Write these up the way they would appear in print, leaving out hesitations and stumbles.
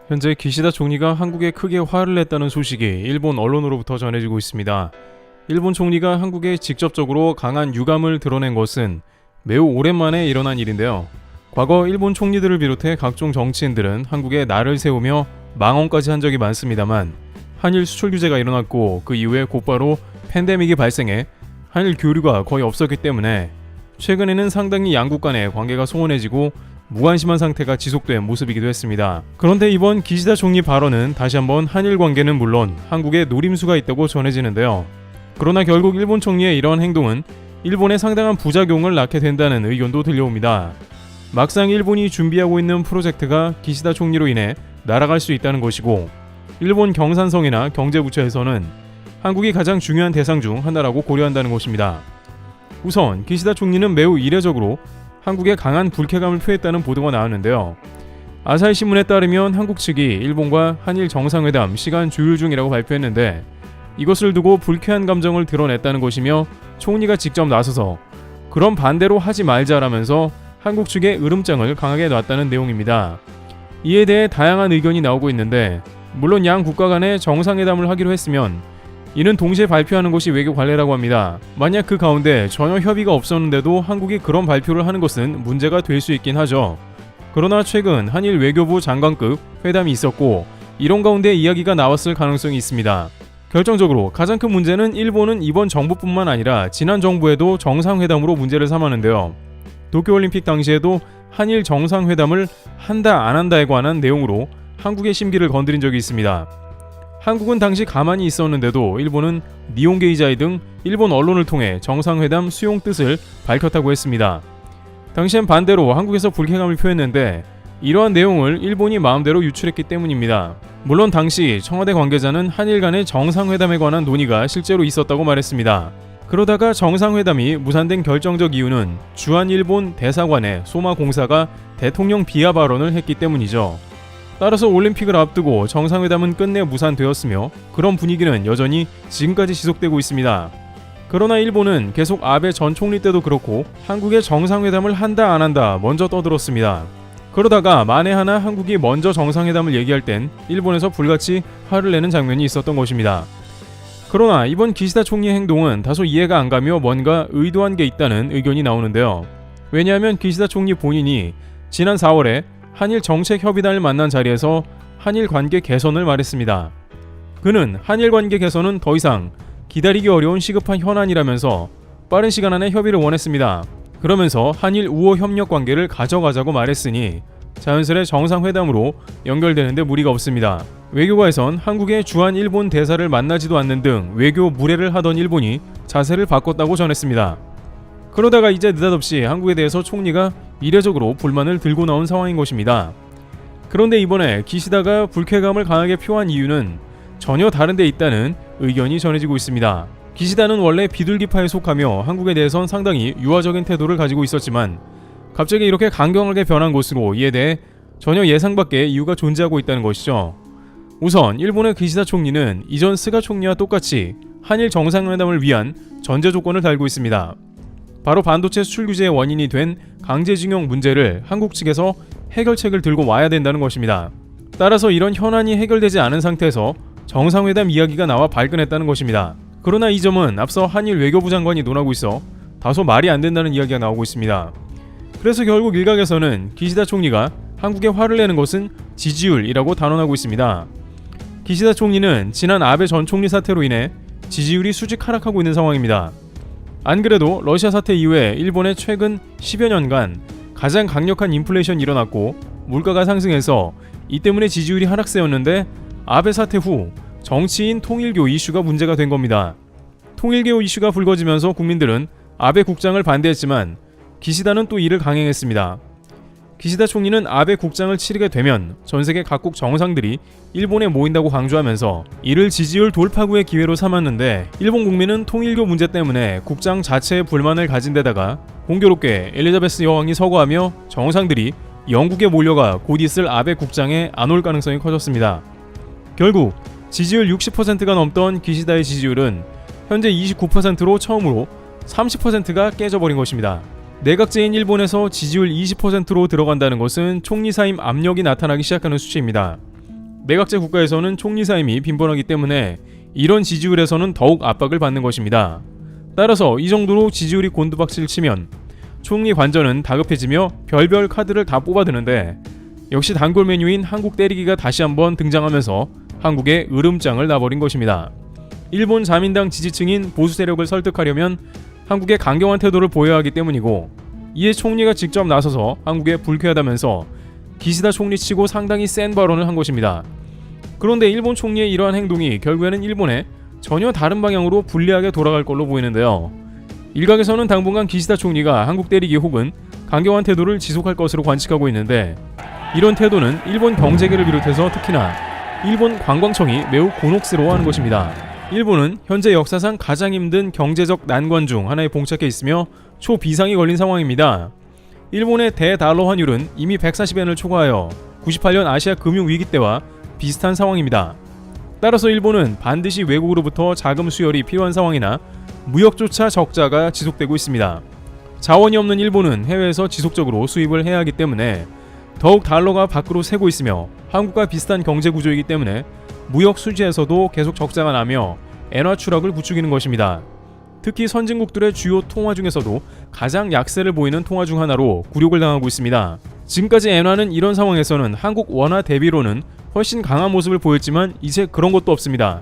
현재 기시다 총리가 한국에 크게 화를 냈다는 소식이 일본 언론으로부터 전해지고 있습니다. 일본 총리가 한국에 직접적으로 강한 유감을 드러낸 것은 매우 오랜만에 일어난 일인데요. 과거 일본 총리들을 비롯해 각종 정치인들은 한국에 날을 세우며 망언까지 한 적이 많습니다만 한일 수출 규제가 일어났고 그 이후에 곧바로 팬데믹이 발생해 한일 교류가 거의 없었기 때문에 최근에는 상당히 양국 간의 관계가 소원해지고 무관심한 상태가 지속된 모습이기도 했습니다. 그런데 이번 기시다 총리 발언은 다시 한번 한일 관계는 물론 한국에 노림수가 있다고 전해지는데요. 그러나 결국 일본 총리의 이러한 행동은 일본에 상당한 부작용을 낳게 된다는 의견도 들려옵니다. 막상 일본이 준비하고 있는 프로젝트가 기시다 총리로 인해 날아갈 수 있다는 것이고 일본 경산성이나 경제부처에서는 한국이 가장 중요한 대상 중 하나라고 고려한다는 것입니다. 우선 기시다 총리는 매우 이례적으로 한국에 강한 불쾌감을 표했다는 보도가 나왔는데요. 아사히 신문에 따르면 한국 측이 일본과 한일 정상회담 시간 조율 중이라고 발표했는데 이것을 두고 불쾌한 감정을 드러냈다는 것이며 총리가 직접 나서서 그런 반대로 하지 말자라면서 한국 측에 으름장을 강하게 놨다는 내용입니다. 이에 대해 다양한 의견이 나오고 있는데 물론 양 국가 간에 정상회담을 하기로 했으면 이는 동시에 발표하는 것이 외교 관례라고 합니다. 만약 그 가운데 전혀 협의가 없었는데도 한국이 그런 발표를 하는 것은 문제가 될 수 있긴 하죠. 그러나 최근 한일 외교부 장관급 회담이 있었고 이런 가운데 이야기가 나왔을 가능성이 있습니다. 결정적으로 가장 큰 문제는 일본은 이번 정부뿐만 아니라 지난 정부에도 정상회담으로 문제를 삼았는데요. 도쿄올림픽 당시에도 한일 정상회담을 한다 안 한다에 관한 내용으로 한국의 심기를 건드린 적이 있습니다. 한국은 당시 가만히 있었는데도 일본은 니혼게이자이 등 일본 언론을 통해 정상회담 수용 뜻을 밝혔다고 했습니다. 당시엔 반대로 한국에서 불쾌감을 표했는데 이러한 내용을 일본이 마음대로 유출했기 때문입니다. 물론 당시 청와대 관계자는 한일 간의 정상회담에 관한 논의가 실제로 있었다고 말했습니다. 그러다가 정상회담이 무산된 결정적 이유는 주한 일본 대사관의 소마 공사가 대통령 비하 발언을 했기 때문이죠. 따라서 올림픽을 앞두고 정상회담은 끝내 무산되었으며 그런 분위기는 여전히 지금까지 지속되고 있습니다. 그러나 일본은 계속 아베 전 총리 때도 그렇고 한국의 정상회담을 한다 안 한다 먼저 떠들었습니다. 그러다가 만에 하나 한국이 먼저 정상회담을 얘기할 땐 일본에서 불같이 화를 내는 장면이 있었던 것입니다. 그러나 이번 기시다 총리의 행동은 다소 이해가 안 가며 뭔가 의도한 게 있다는 의견이 나오는데요. 왜냐하면 기시다 총리 본인이 지난 4월에 한일 정책협의단을 만난 자리에서 한일 관계 개선을 말했습니다. 그는 한일 관계 개선은 더 이상 기다리기 어려운 시급한 현안이라면서 빠른 시간 안에 협의를 원했습니다. 그러면서 한일 우호 협력 관계를 가져가자고 말했으니 자연스레 정상회담으로 연결되는데 무리가 없습니다. 외교가에선 한국의 주한 일본 대사를 만나지도 않는 등 외교 무례를 하던 일본이 자세를 바꿨다고 전했습니다. 그러다가 이제 느닷없이 한국에 대해서 총리가 이례적으로 불만을 들고 나온 상황인 것입니다. 그런데 이번에 기시다가 불쾌감을 강하게 표한 이유는 전혀 다른 데 있다는 의견이 전해지고 있습니다. 기시다는 원래 비둘기파에 속하며 한국에 대해선 상당히 유화적인 태도를 가지고 있었지만 갑자기 이렇게 강경하게 변한 것으로 이에 대해 전혀 예상 밖의 이유가 존재하고 있다는 것이죠. 우선 일본의 기시다 총리는 이전 스가 총리와 똑같이 한일 정상회담을 위한 전제 조건을 달고 있습니다. 바로 반도체 수출 규제의 원인이 된 강제징용 문제를 한국 측에서 해결책을 들고 와야 된다는 것입니다. 따라서 이런 현안이 해결되지 않은 상태에서 정상회담 이야기가 나와 발끈했다는 것입니다. 그러나 이 점은 앞서 한일 외교부 장관이 논하고 있어 다소 말이 안 된다는 이야기가 나오고 있습니다. 그래서 결국 일각에서는 기시다 총리가 한국에 화를 내는 것은 지지율이라고 단언하고 있습니다. 기시다 총리는 지난 아베 전 총리 사태로 인해 지지율이 수직 하락하고 있는 상황입니다. 안 그래도 러시아 사태 이후에 일본의 최근 10여 년간 가장 강력한 인플레이션이 일어났고 물가가 상승해서 이 때문에 지지율이 하락세였는데 아베 사태 후 정치인 통일교 이슈가 문제가 된 겁니다. 통일교 이슈가 불거지면서 국민들은 아베 국장을 반대했지만 기시다는 또 이를 강행했습니다. 기시다 총리는 아베 국장을 치르게 되면 전세계 각국 정상들이 일본에 모인다고 강조하면서 이를 지지율 돌파구의 기회로 삼았는데 일본 국민은 통일교 문제 때문에 국장 자체에 불만을 가진 데다가 공교롭게 엘리자베스 여왕이 서거하며 정상들이 영국에 몰려가 곧 있을 아베 국장에 안 올 가능성이 커졌습니다. 결국 지지율 60%가 넘던 기시다의 지지율은 현재 29%로 처음으로 30%가 깨져버린 것입니다. 내각제인 일본에서 지지율 20%로 들어간다는 것은 총리 사임 압력이 나타나기 시작하는 수치입니다. 매각제 국가에서는 총리 사임이 빈번하기 때문에 이런 지지율에서는 더욱 압박을 받는 것입니다. 따라서 이 정도로 지지율이 곤두박질 치면 총리 관전은 다급해지며 별별 카드를 다 뽑아드는데 역시 단골 메뉴인 한국 때리기가 다시 한번 등장하면서 한국에 으름장을 놔버린 것입니다. 일본 자민당 지지층인 보수 세력을 설득하려면 한국에 강경한 태도를 보여야 하기 때문이고, 이에 총리가 직접 나서서 한국에 불쾌하다면서 기시다 총리치고 상당히 센 발언을 한 것입니다. 그런데 일본 총리의 이러한 행동이 결국에는 일본에 전혀 다른 방향으로 불리하게 돌아갈 걸로 보이는데요. 일각에서는 당분간 기시다 총리가 한국 때리기 혹은 강경한 태도를 지속할 것으로 관측하고 있는데, 이런 태도는 일본 경제계를 비롯해서 특히나 일본 관광청이 매우 곤혹스러워하는 것입니다. 일본은 현재 역사상 가장 힘든 경제적 난관 중 하나에 봉착해 있으며 초비상이 걸린 상황입니다. 일본의 대달러 환율은 이미 140엔을 초과하여 98년 아시아 금융위기 때와 비슷한 상황입니다. 따라서 일본은 반드시 외국으로부터 자금 수혈이 필요한 상황이나 무역조차 적자가 지속되고 있습니다. 자원이 없는 일본은 해외에서 지속적으로 수입을 해야 하기 때문에 더욱 달러가 밖으로 새고 있으며 한국과 비슷한 경제 구조이기 때문에 무역 수지에서도 계속 적자가 나며 엔화 추락을 부추기는 것입니다. 특히 선진국들의 주요 통화 중에서도 가장 약세를 보이는 통화 중 하나로 굴욕을 당하고 있습니다. 지금까지 엔화는 이런 상황에서는 한국 원화 대비로는 훨씬 강한 모습을 보였지만 이제 그런 것도 없습니다.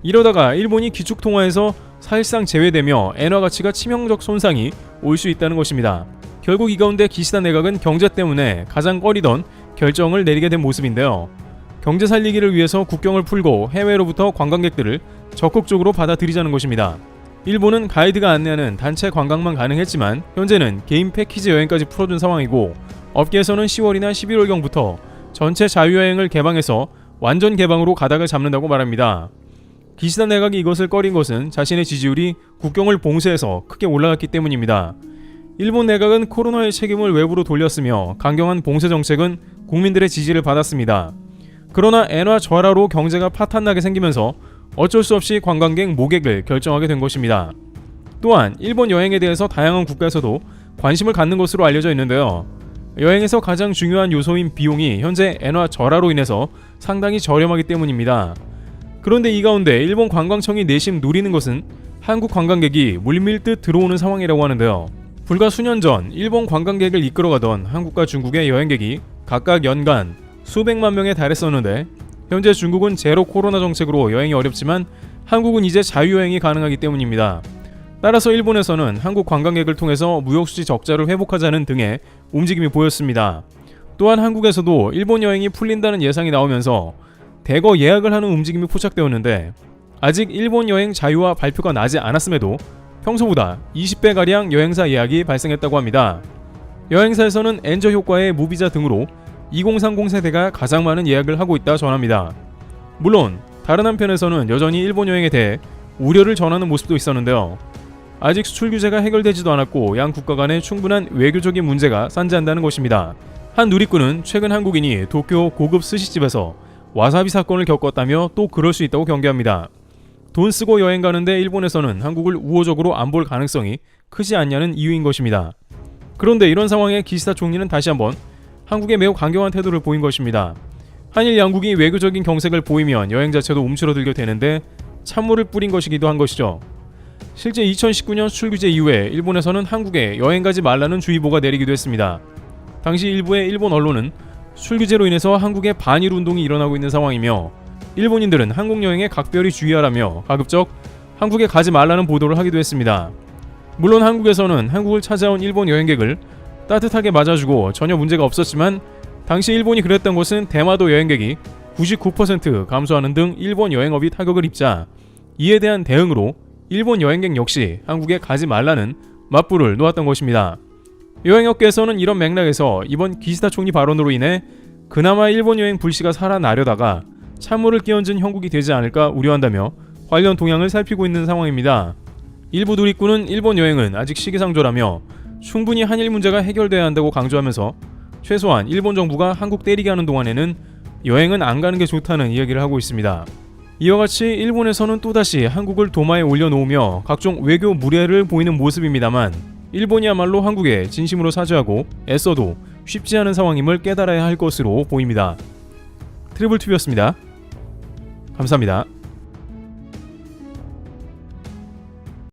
이러다가 일본이 기축통화에서 사실상 제외되며 엔화 가치가 치명적 손상이 올 수 있다는 것입니다. 결국 이 가운데 기시다 내각은 경제 때문에 가장 꺼리던 결정을 내리게 된 모습인데요. 경제 살리기를 위해서 국경을 풀고 해외로부터 관광객들을 적극적으로 받아들이자는 것입니다. 일본은 가이드가 안내하는 단체 관광만 가능했지만 현재는 개인 패키지 여행까지 풀어준 상황이고, 업계에서는 10월이나 11월경부터 전체 자유여행을 개방해서 완전 개방으로 가닥을 잡는다고 말합니다. 기시다 내각이 이것을 꺼린 것은 자신의 지지율이 국경을 봉쇄해서 크게 올라갔기 때문입니다. 일본 내각은 코로나의 책임을 외부로 돌렸으며 강경한 봉쇄 정책은 국민들의 지지를 받았습니다. 그러나 엔화 저하로 경제가 파탄나게 생기면서 어쩔 수 없이 관광객 모객을 결정하게 된 것입니다. 또한 일본 여행에 대해서 다양한 국가에서도 관심을 갖는 것으로 알려져 있는데요. 여행에서 가장 중요한 요소인 비용이 현재 엔화 저하로 인해서 상당히 저렴하기 때문입니다. 그런데 이 가운데 일본 관광청이 내심 노리는 것은 한국 관광객이 물밀듯 들어오는 상황이라고 하는데요. 불과 수년 전 일본 관광객을 이끌어가던 한국과 중국의 여행객이 각각 연간 수백만 명에 달했었는데, 현재 중국은 제로 코로나 정책으로 여행이 어렵지만 한국은 이제 자유여행이 가능하기 때문입니다. 따라서 일본에서는 한국 관광객을 통해서 무역수지 적자를 회복하자는 등의 움직임이 보였습니다. 또한 한국에서도 일본 여행이 풀린다는 예상이 나오면서 대거 예약을 하는 움직임이 포착되었는데, 아직 일본 여행 자유화 발표가 나지 않았음에도 평소보다 20배가량 여행사 예약이 발생했다고 합니다. 여행사에서는 엔저 효과의 무비자 등으로 2030 세대가 가장 많은 예약을 하고 있다 전합니다. 물론 다른 한편에서는 여전히 일본 여행에 대해 우려를 전하는 모습도 있었는데요. 아직 수출 규제가 해결되지도 않았고 양 국가 간에 충분한 외교적인 문제가 산재한다는 것입니다. 한 누리꾼은 최근 한국인이 도쿄 고급 스시집에서 와사비 사건을 겪었다며 또 그럴 수 있다고 경계합니다. 돈 쓰고 여행 가는데 일본에서는 한국을 우호적으로 안 볼 가능성이 크지 않냐는 이유인 것입니다. 그런데 이런 상황에 기시다 총리는 다시 한번 한국에 매우 강경한 태도를 보인 것입니다. 한일 양국이 외교적인 경색을 보이면 여행 자체도 움츠러들게 되는데 찬물을 뿌린 것이기도 한 것이죠. 실제 2019년 수출 규제 이후에 일본에서는 한국에 여행 가지 말라는 주의보가 내리기도 했습니다. 당시 일부의 일본 언론은 수출 규제로 인해서 한국에 반일 운동이 일어나고 있는 상황이며, 일본인들은 한국 여행에 각별히 주의하라며 가급적 한국에 가지 말라는 보도를 하기도 했습니다. 물론 한국에서는 한국을 찾아온 일본 여행객을 따뜻하게 맞아주고 전혀 문제가 없었지만, 당시 일본이 그랬던 것은 대마도 여행객이 99% 감소하는 등 일본 여행업이 타격을 입자 이에 대한 대응으로 일본 여행객 역시 한국에 가지 말라는 맞불을 놓았던 것입니다. 여행업계에서는 이런 맥락에서 이번 기시다 총리 발언으로 인해 그나마 일본 여행 불씨가 살아나려다가 찬물을 끼얹은 형국이 되지 않을까 우려한다며 관련 동향을 살피고 있는 상황입니다. 일부 누리꾼은 일본 여행은 아직 시기상조라며 충분히 한일 문제가 해결돼야 한다고 강조하면서 최소한 일본 정부가 한국 때리게 하는 동안에는 여행은 안 가는 게 좋다는 이야기를 하고 있습니다. 이와 같이 일본에서는 또다시 한국을 도마에 올려놓으며 각종 외교 무례를 보이는 모습입니다만, 일본이야말로 한국에 진심으로 사죄하고 애써도 쉽지 않은 상황임을 깨달아야 할 것으로 보입니다. 트리블 튜브였습니다. 감사합니다.